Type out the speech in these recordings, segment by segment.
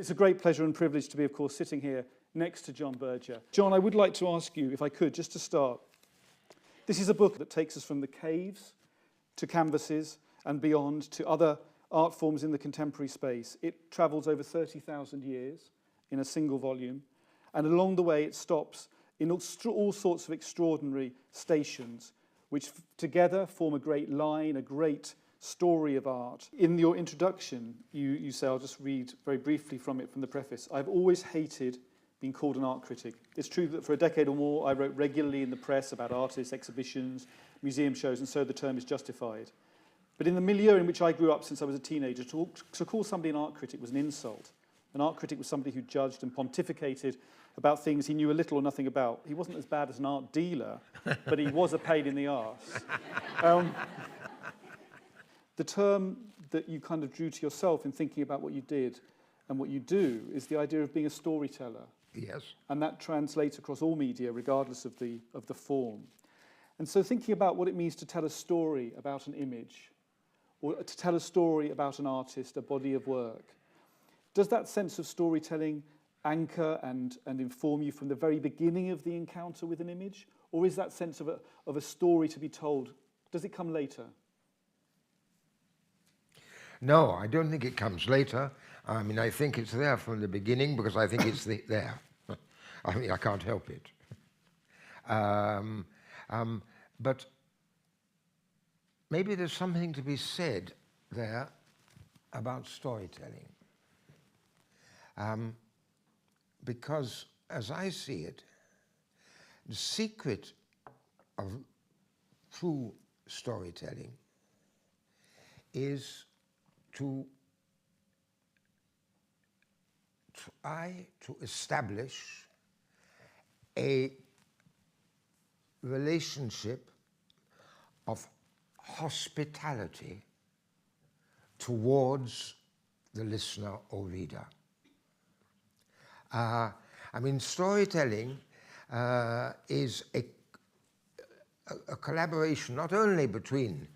it's a great pleasure and privilege to be, of course, sitting here next to John Berger. John, I would like to ask you, if I could, just to start. This is a book that takes us from the caves to canvases and beyond to other art forms in the contemporary space. It travels over 30,000 years in a single volume, and along the way it stops in all sorts of extraordinary stations, which together form a great line, a great story of art. In your introduction, you say, I'll just read very briefly from it, from the preface, "I've always hated being called an art critic. It's true that for a decade or more I wrote regularly in the press about artists, exhibitions, museum shows, and so the term is justified. But in the milieu in which I grew up since I was a teenager, to call somebody an art critic was an insult. An art critic was somebody who judged and pontificated about things he knew a little or nothing about. He wasn't as bad as an art dealer, but he was a pain in the arse." The term that you kind of drew to yourself in thinking about what you did and what you do is the idea of being a storyteller. Yes. And that translates across all media, regardless of the form. And so thinking about what it means to tell a story about an image, or to tell a story about an artist, a body of work, does that sense of storytelling anchor and inform you from the very beginning of the encounter with an image? Or is that sense of a story to be told, does it come later? No, I don't think it comes later. I mean, I think it's there from the beginning because I think it's there. I mean, I can't help it. But maybe there's something to be said there about storytelling. Because as I see it, the secret of true storytelling is to try to establish a relationship of hospitality towards the listener or reader. I mean, storytelling is a collaboration not only between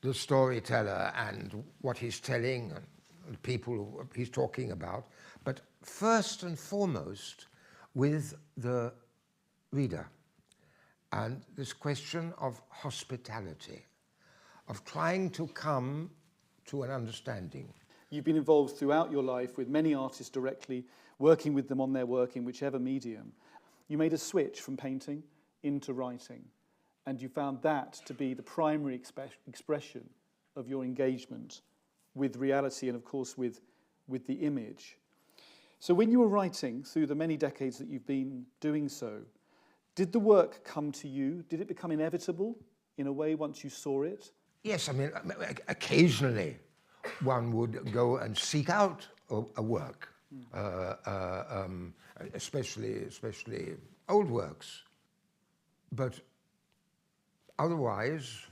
the storyteller and what he's telling and the people he's talking about, but first and foremost with the reader. And this question of hospitality, of trying to come to an understanding. You've been involved throughout your life with many artists directly, working with them on their work in whichever medium. You made a switch from painting into writing, and you found that to be the primary expression of your engagement with reality and, of course, with the image. So when you were writing, through the many decades that you've been doing so, did the work come to you? Did it become inevitable in a way once you saw it? Yes, I mean, occasionally one would go and seek out a work, especially old works. But otherwise,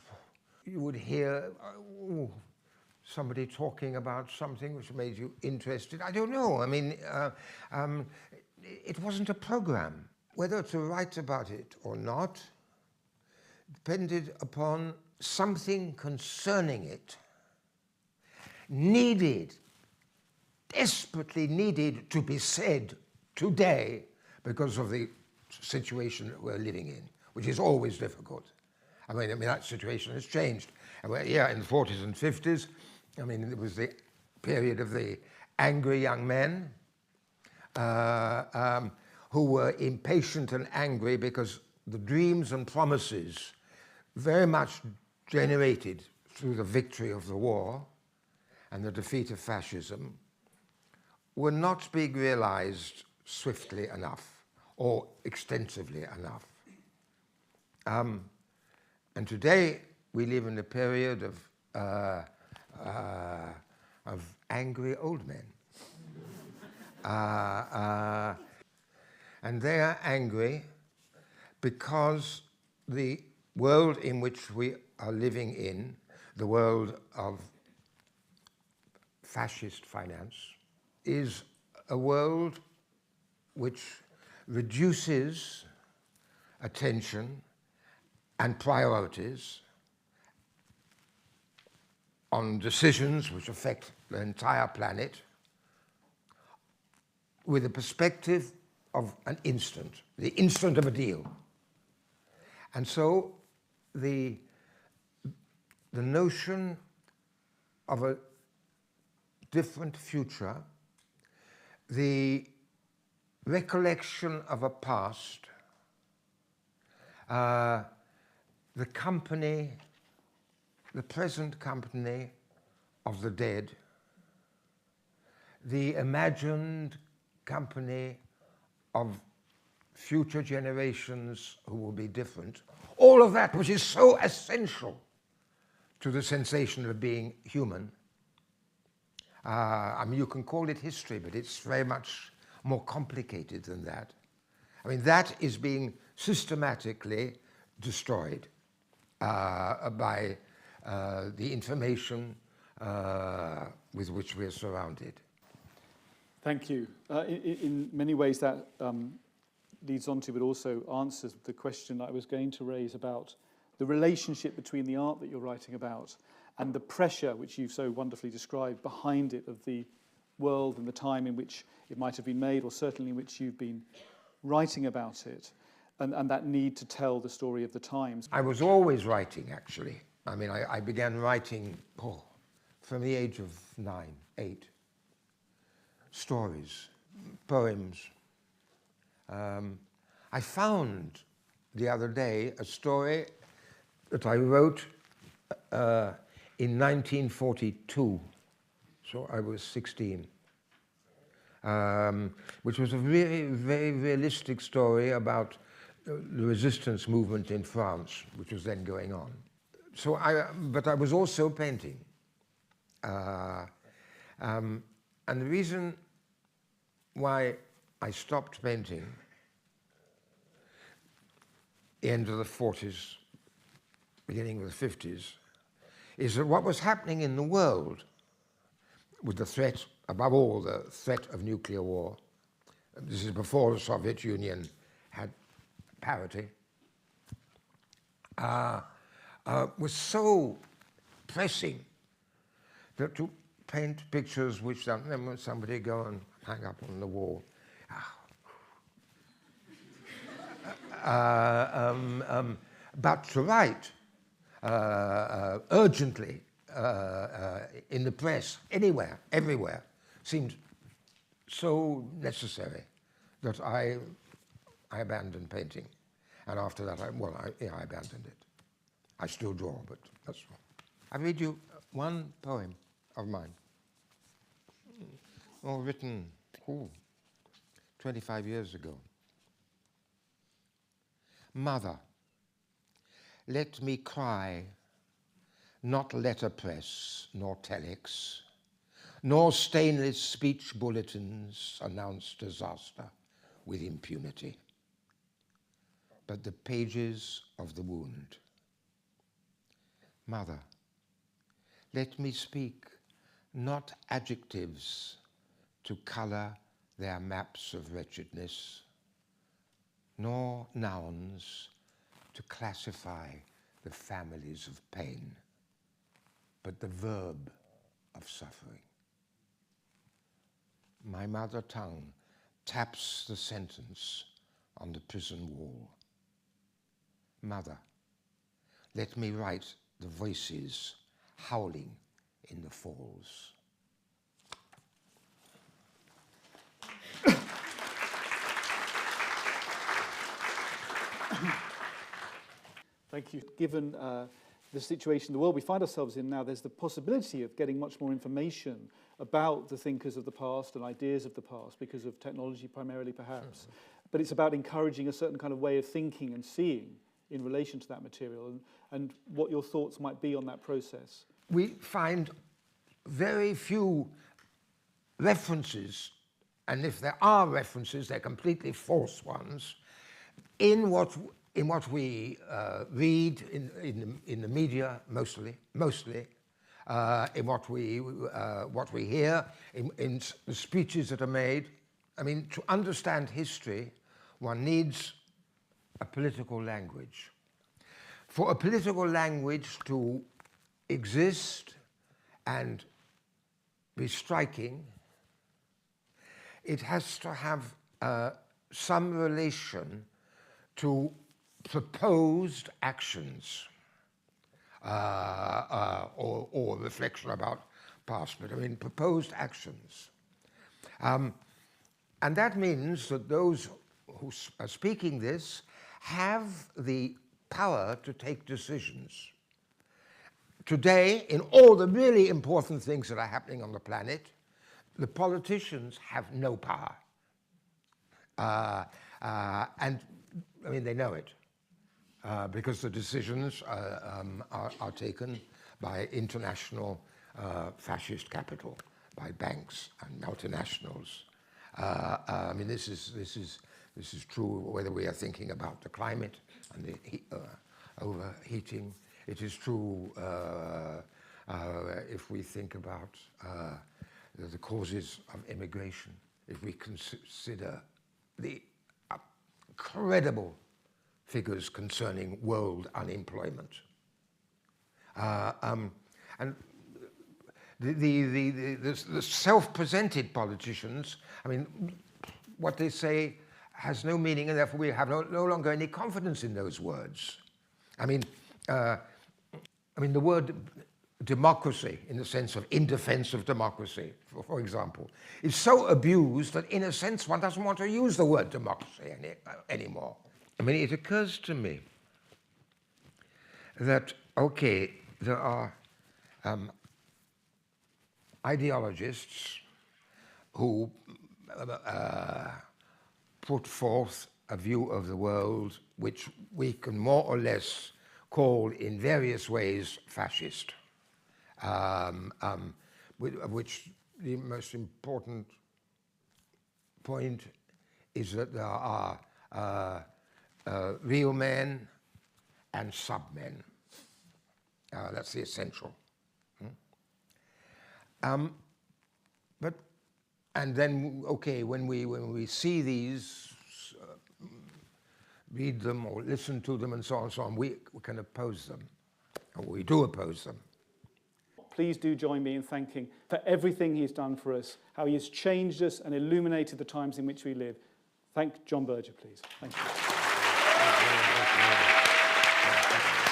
you would hear somebody talking about something which made you interested. I don't know. I mean, it wasn't a program. Whether to write about it or not depended upon something concerning it desperately needed to be said today because of the situation that we're living in, which is always difficult. I mean that situation has changed. And yeah, in the 40s and 50s, I mean, it was the period of the angry young men who were impatient and angry because the dreams and promises very much generated through the victory of the war and the defeat of fascism were not being realized swiftly enough or extensively enough. And today we live in a period of angry old men. And they are angry because the world in which we are living in, the world of fascist finance, is a world which reduces attention and priorities on decisions which affect the entire planet with the perspective of an instant, the instant of a deal. And so the notion of a different future, the recollection of a past, the company, the present company of the dead, the imagined company of future generations who will be different, all of that which is so essential to the sensation of being human. I mean, you can call it history, but it's very much more complicated than that. I mean, that is being systematically destroyed by the information with which we are surrounded. Thank you. In many ways that leads on to, but also answers the question I was going to raise about the relationship between the art that you're writing about and the pressure, which you've so wonderfully described, behind it of the world and the time in which it might have been made, or certainly in which you've been writing about it, and that need to tell the story of the times. I was always writing, actually. I mean, I began writing from the age of 9, 8. Stories, poems. I found the other day a story that I wrote in 1942, so I was 16, which was a very, very realistic story about the resistance movement in France, which was then going on. So but I was also painting. And the reason why I stopped painting the end of the 40s, beginning of the 50s, is that what was happening in the world with the threat, above all the threat of nuclear war, this is before the Soviet Union had parity, was so pressing that to paint pictures which then somebody go and hang up on the wall. But to write urgently in the press, anywhere, everywhere, seemed so necessary that I abandoned painting. And after that, I abandoned it. I still draw, but that's all. I read you one poem of mine, written 25 years ago. Mother, let me cry, not letterpress nor telex, nor stainless speech bulletins announce disaster with impunity, but the pages of the wound. Mother, let me speak not adjectives to color their maps of wretchedness, nor nouns to classify the families of pain, but the verb of suffering. My mother tongue taps the sentence on the prison wall. Mother, let me write the voices howling in the falls. Thank you. Given the situation, the world we find ourselves in now, there's the possibility of getting much more information about the thinkers of the past and ideas of the past because of technology primarily, perhaps. But it's about encouraging a certain kind of way of thinking and seeing in relation to that material, and what your thoughts might be on that process. We find very few references, and if there are references, they're completely false ones, in what we read in the media, mostly, in what we hear, in the speeches that are made. I mean, to understand history, one needs a political language. For a political language to exist and be striking, it has to have some relation to proposed actions or reflection about past, but I mean proposed actions. And that means that those who are speaking this have the power to take decisions. Today, in all the really important things that are happening on the planet, the politicians have no power. And I mean, they know it because the decisions are taken by international fascist capital, by banks and multinationals. I mean, this is true whether we are thinking about the climate and the overheating. It is true if we think about the causes of immigration, if we consider the incredible figures concerning world unemployment. And the self-presented politicians, I mean, what they say has no meaning, and therefore we have no longer any confidence in those words. I mean, the word democracy, in the sense of in defense of democracy, for example, is so abused that in a sense one doesn't want to use the word democracy anymore. I mean, it occurs to me that, okay, there are ideologists who put forth a view of the world which we can more or less call in various ways fascist, which the most important point is that there are real men and sub-men. That's the essential. And then, okay, when we see these, read them or listen to them and so on, we can oppose them, or we do oppose them. Please do join me in thanking for everything he's done for us, how he has changed us and illuminated the times in which we live. Thank John Berger, please. Thank you.